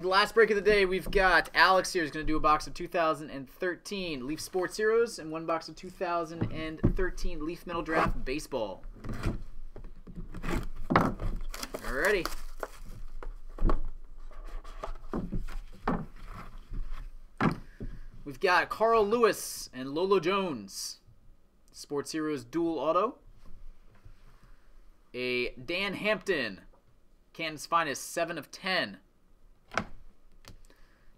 The last break of the day, we've got Alex here is going to do a box of 2013 Leaf Sports Heroes and one box of 2013 Leaf Metal Draft Baseball. Alrighty. We've got Carl Lewis and Lolo Jones. Sports Heroes Dual Auto. A Dan Hampton. Canton's Finest, 7 of 10.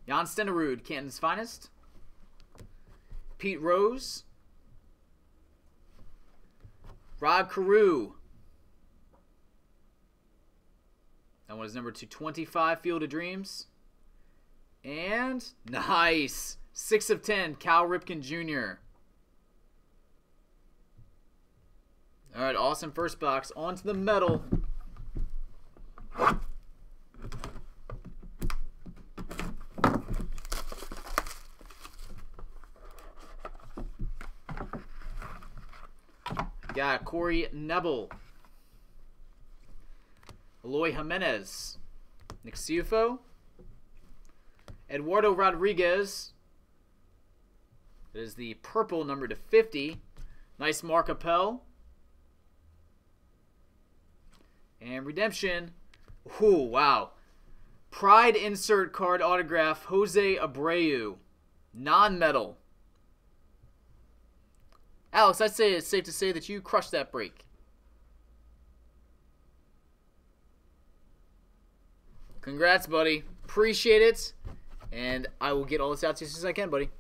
Jan Stenerud, Canton's Finest. Pete Rose. Rod Carew. That one is number 225, Field of Dreams. And, nice, 6 of 10, Cal Ripken Jr. All right, awesome first box. On to the metal. Got Corey Nebel, Eloy Jimenez, Nick Ciufo, Eduardo Rodriguez. That is the purple number to 50. Nice Mark Appel. And redemption. Ooh, wow. Pride insert card autograph, Jose Abreu. Non-metal. Alex, I'd say it's safe to say that you crushed that break. Congrats, buddy. Appreciate it. And I will get all this out to you as soon as I can, buddy.